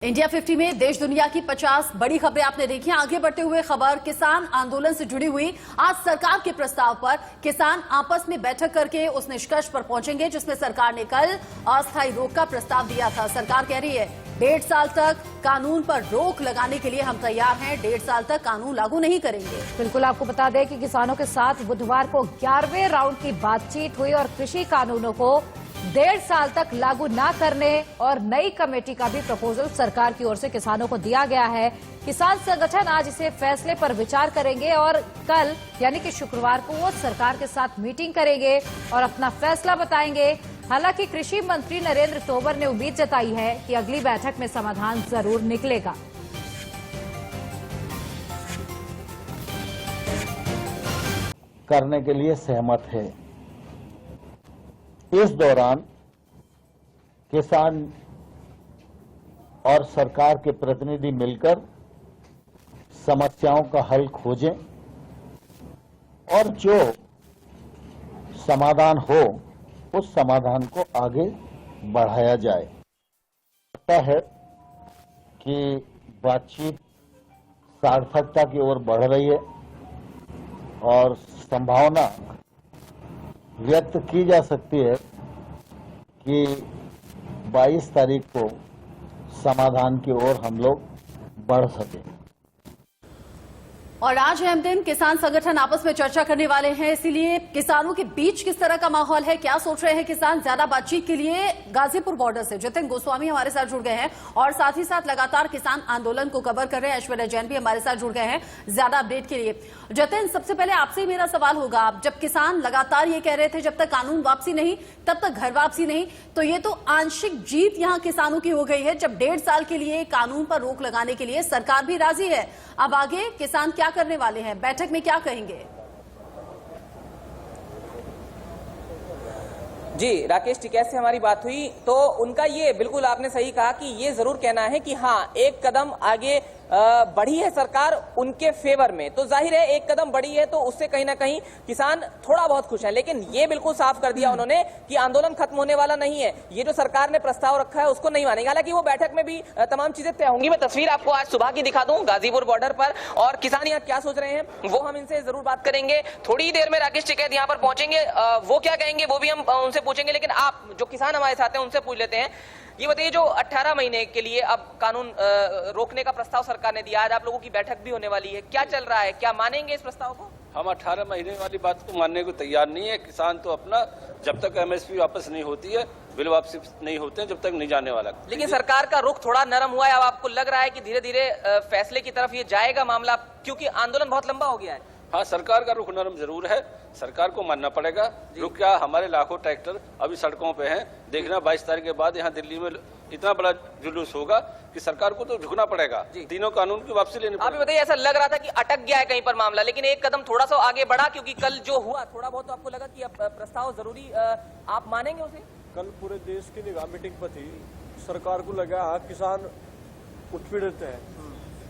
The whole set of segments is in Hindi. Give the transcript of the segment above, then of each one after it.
इंडिया 50 में देश दुनिया की 50 बड़ी खबरें आपने देखी। आगे बढ़ते हुए खबर किसान आंदोलन से जुड़ी हुई। आज सरकार के प्रस्ताव पर किसान आपस में बैठक करके उस निष्कर्ष पर पहुंचेंगे जिसमें सरकार ने कल अस्थायी रोक का प्रस्ताव दिया था। सरकार कह रही है 1.5 साल तक कानून पर रोक लगाने के लिए हम तैयार हैं। 1.5 साल तक कानून लागू नहीं करेंगे। बिल्कुल, आपको बता दें कि किसानों के साथ बुधवार को 11वें राउंड की बातचीत हुई और कृषि कानूनों को 1.5 साल तक लागू न करने और नई कमेटी का भी प्रपोजल सरकार की ओर से किसानों को दिया गया है। किसान संगठन आज इसे फैसले पर विचार करेंगे और कल यानी कि शुक्रवार को वो सरकार के साथ मीटिंग करेंगे और अपना फैसला बताएंगे। हालांकि कृषि मंत्री नरेंद्र तोमर ने उम्मीद जताई है कि अगली बैठक में समाधान जरूर निकलेगा। करने के लिए सहमत है। इस दौरान किसान और सरकार के प्रतिनिधि मिलकर समस्याओं का हल खोजें और जो समाधान हो उस समाधान को आगे बढ़ाया जाए। लगता है कि बातचीत सार्थकता की ओर बढ़ रही है और संभावना व्यक्त की जा सकती है कि 22 तारीख को समाधान की ओर हम लोग बढ़ सकें। और आज अहम दिन, किसान संगठन आपस में चर्चा करने वाले हैं, इसीलिए किसानों के बीच किस तरह का माहौल है, क्या सोच रहे हैं किसान। ज्यादा बातचीत के लिए गाजीपुर बॉर्डर से जितिन गोस्वामी हमारे साथ जुड़ गए हैं और साथ ही साथ लगातार किसान आंदोलन को कवर कर रहे हैं ऐश्वर्या जैन भी हमारे साथ जुड़ गए हैं ज्यादा अपडेट के लिए। जितिन, सबसे पहले आपसे ही मेरा सवाल होगा, जब किसान लगातार ये कह रहे थे जब तक कानून वापसी नहीं तब तक घर वापसी नहीं, तो ये तो आंशिक जीत यहां किसानों की हो गई है जब 1.5 साल के लिए कानून पर रोक लगाने के लिए सरकार भी राजी है। अब आगे किसान क्या करने वाले हैं, बैठक में क्या कहेंगे? जी राकेश टिकैत से हमारी बात हुई तो उनका ये बिल्कुल आपने सही कहा कि ये जरूर कहना है कि हाँ, एक कदम आगे बढ़ी है सरकार उनके फेवर में। तो जाहिर है एक कदम बढ़ी है तो उससे कहीं ना कहीं किसान थोड़ा बहुत खुश है, लेकिन ये बिल्कुल साफ कर दिया उन्होंने कि आंदोलन खत्म होने वाला नहीं है। ये जो सरकार ने प्रस्ताव रखा है उसको नहीं मानेंगे। हालांकि वो बैठक में भी तमाम चीजें तय होंगी। मैं तस्वीर आपको आज सुबह की दिखा दूं गाजीपुर बॉर्डर पर, और किसान यहाँ क्या सोच रहे हैं वो हम इनसे जरूर बात करेंगे। थोड़ी ही देर में राकेश टिकैत यहाँ पर पहुंचेंगे, वो क्या कहेंगे वो भी हम उनसे पूछेंगे। लेकिन आप जो किसान हमारे साथ हैं उनसे पूछ लेते हैं। ये बताइए, जो 18 महीने के लिए अब कानून रोकने का प्रस्ताव सरकार ने दिया, आज आप लोगों की बैठक भी होने वाली है, क्या चल रहा है, क्या मानेंगे इस प्रस्ताव को? हम 18 महीने वाली बात को मानने को तैयार नहीं है। किसान तो अपना जब तक एमएसपी वापस नहीं होती है, बिल वापसी नहीं होते हैं, जब तक नहीं जाने वाला। लेकिन सरकार का रुख थोड़ा नरम हुआ है। अब आपको लग रहा है कि धीरे धीरे फैसले की तरफ ये जाएगा मामला, क्योंकि आंदोलन बहुत लंबा हो गया है। हाँ, सरकार का रुख नरम जरूर है, सरकार को मानना पड़ेगा। रुख क्या, हमारे लाखों ट्रैक्टर अभी सड़कों पे हैं। देखना 22 तारीख के बाद यहाँ दिल्ली में इतना बड़ा जुलूस होगा कि सरकार को तो झुकना पड़ेगा, तीनों कानून की वापसी लेनी पड़ेगी। आप बताइए, ऐसा लग रहा था कि अटक गया है कहीं पर मामला, लेकिन एक कदम थोड़ा सा आगे बढ़ा, क्योंकि कल जो हुआ थोड़ा बहुत तो आपको लगा कि अब प्रस्ताव जरूरी, आप मानेंगे उसे? कल पूरे देश की निगाह मीटिंग पर थी। सरकार को लगा किसान उत्पीड़ित है,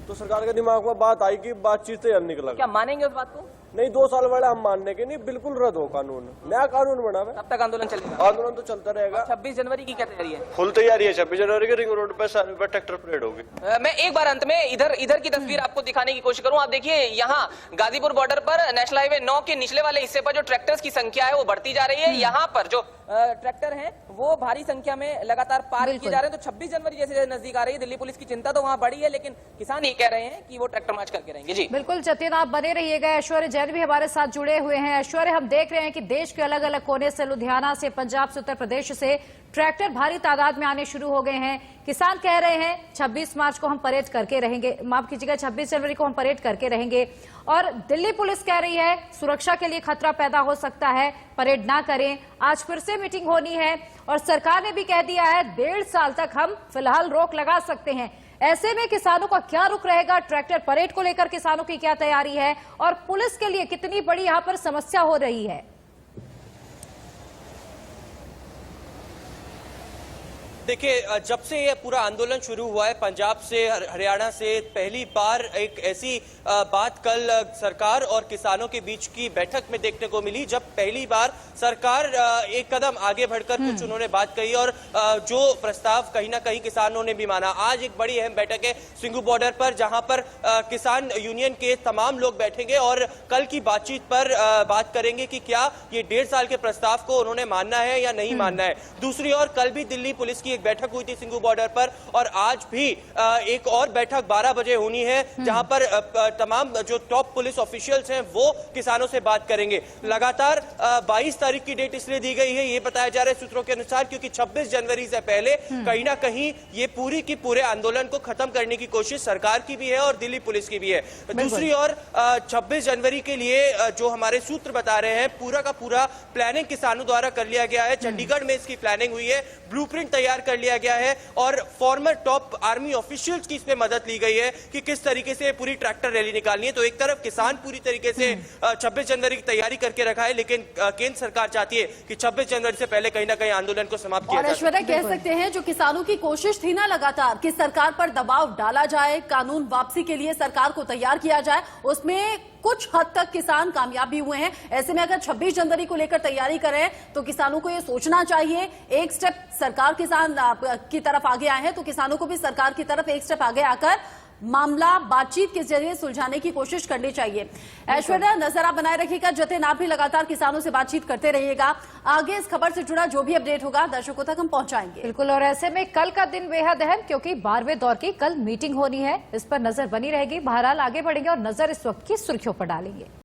तो सरकार के दिमाग में बात आई कि बातचीत से हल निकला। क्या मानेंगे उस बात को? नहीं, 2 साल वाले हम मानने के नहीं, बिल्कुल रद्द हो कानून, नया कानून बना है। तब तक आंदोलन चलेगा? आंदोलन तो चलता रहेगा। 26 जनवरी की क्या तैयारी है? फुल तैयारी है। 26 जनवरी के रिंग रोड पर ट्रैक्टर परेड होगी। मैं एक बार अंत में इधर की तस्वीर आपको दिखाने की कोशिश करूं। आप देखिए, यहाँ गाजीपुर बॉर्डर पर नेशनल हाईवे 9 के निचले वाले हिस्से पर जो ट्रैक्टर्स की संख्या है वो बढ़ती जा रही है। यहाँ पर जो ट्रैक्टर हैं वो भारी संख्या में लगातार पार किए जा रहे हैं। तो 26 जनवरी जैसे नजदीक आ रही है, दिल्ली पुलिस की चिंता तो वहाँ बढ़ी है, लेकिन किसान ही कह रहे हैं कि वो ट्रैक्टर मार्च करके रहेंगे। जी बिल्कुल जतिन, आप बने रहिएगा। ऐश्वर्या जैन भी हमारे साथ जुड़े हुए हैं। ऐश्वर्या, हम देख रहे हैं कि देश के अलग अलग कोने से, लुधियाना से, पंजाब से, उत्तर प्रदेश से ट्रैक्टर भारी तादाद में आने शुरू हो गए हैं। किसान कह रहे हैं 26 मार्च को हम परेड करके रहेंगे, माफ कीजिएगा 26 जनवरी को हम परेड करके रहेंगे। और दिल्ली पुलिस कह रही है सुरक्षा के लिए खतरा पैदा हो सकता है, परेड ना करें। आज फिर से मीटिंग होनी है और सरकार ने भी कह दिया है 1.5 साल तक हम फिलहाल रोक लगा सकते हैं। ऐसे में किसानों का क्या रुख रहेगा, ट्रैक्टर परेड को लेकर किसानों की क्या तैयारी है और पुलिस के लिए कितनी बड़ी यहां पर समस्या हो रही है? देखिए, जब से ये पूरा आंदोलन शुरू हुआ है पंजाब से हरियाणा से, पहली बार एक ऐसी बात कल सरकार और किसानों के बीच की बैठक में देखने को मिली, जब पहली बार सरकार एक कदम आगे बढ़कर कुछ उन्होंने बात कही और जो प्रस्ताव कहीं ना कहीं किसानों ने भी माना। आज एक बड़ी अहम बैठक है सिंघू बॉर्डर पर, जहां पर किसान यूनियन के तमाम लोग बैठेंगे और कल की बातचीत पर बात करेंगे कि क्या ये 1.5 साल के प्रस्ताव को उन्होंने मानना है या नहीं मानना है। दूसरी ओर कल भी दिल्ली पुलिस की एक बैठक हुई थी सिंघू बॉर्डर पर, और आज भी एक और बैठक 12 बजे होनी है, जहां पर तमाम जो टॉप पुलिस ऑफिशियल्स हैं वो किसानों से बात करेंगे। लगातार 22 तारीख की डेट इसलिए दी गई है, ये बताया जा रहा है सूत्रों के अनुसार, क्योंकि 26 जनवरी से पहले कहीं ना कहीं ये पूरी की पूरे आंदोलन को खत्म करने की कोशिश सरकार की भी है और दिल्ली पुलिस की भी है। दूसरी ओर 26 जनवरी के लिए जो हमारे सूत्र बता रहे हैं, पूरा का पूरा प्लानिंग किसानों द्वारा कर लिया गया है। चंडीगढ़ में इसकी प्लानिंग हुई है, ब्लूप्रिंट तैयार कर लिया गया है और फॉर्मर टॉप आर्मी ऑफिशियल्स की इसमें मदद ली गई है कि किस तरीके से पूरी ट्रैक्टर रैली निकालनी है। तो एक तरफ किसान पूरी तरीके से 26 जनवरी की तैयारी करके रखा है, लेकिन केंद्र सरकार चाहती है कि 26 जनवरी से पहले कहीं ना कहीं आंदोलन को समाप्त किया जाए। ऐश्वर्या, कह सकते हैं जो किसानों की कोशिश थी ना लगातार कि सरकार पर दबाव डाला जाए, कानून वापसी के लिए सरकार को तैयार किया जाए, उसमें कुछ हद तक किसान कामयाब भी हुए हैं। ऐसे में अगर 26 जनवरी को लेकर तैयारी करें तो किसानों को यह सोचना चाहिए, एक स्टेप सरकार किसान की तरफ आगे आए हैं तो किसानों को भी सरकार की तरफ एक स्टेप आगे आकर मामला बातचीत के जरिए सुलझाने की कोशिश करनी चाहिए। ऐश्वर्या, नजर आप बनाए रखिएगा, जतिन आप भी लगातार किसानों से बातचीत करते रहिएगा। आगे इस खबर से जुड़ा जो भी अपडेट होगा दर्शकों तक हम पहुंचाएंगे। बिल्कुल, और ऐसे में कल का दिन बेहद अहम, क्योंकि 12वें दौर की कल मीटिंग होनी है, इस पर नजर बनी रहेगी। बहरहाल आगे बढ़ेंगे और नजर इस वक्त की सुर्खियों पर डालेंगे।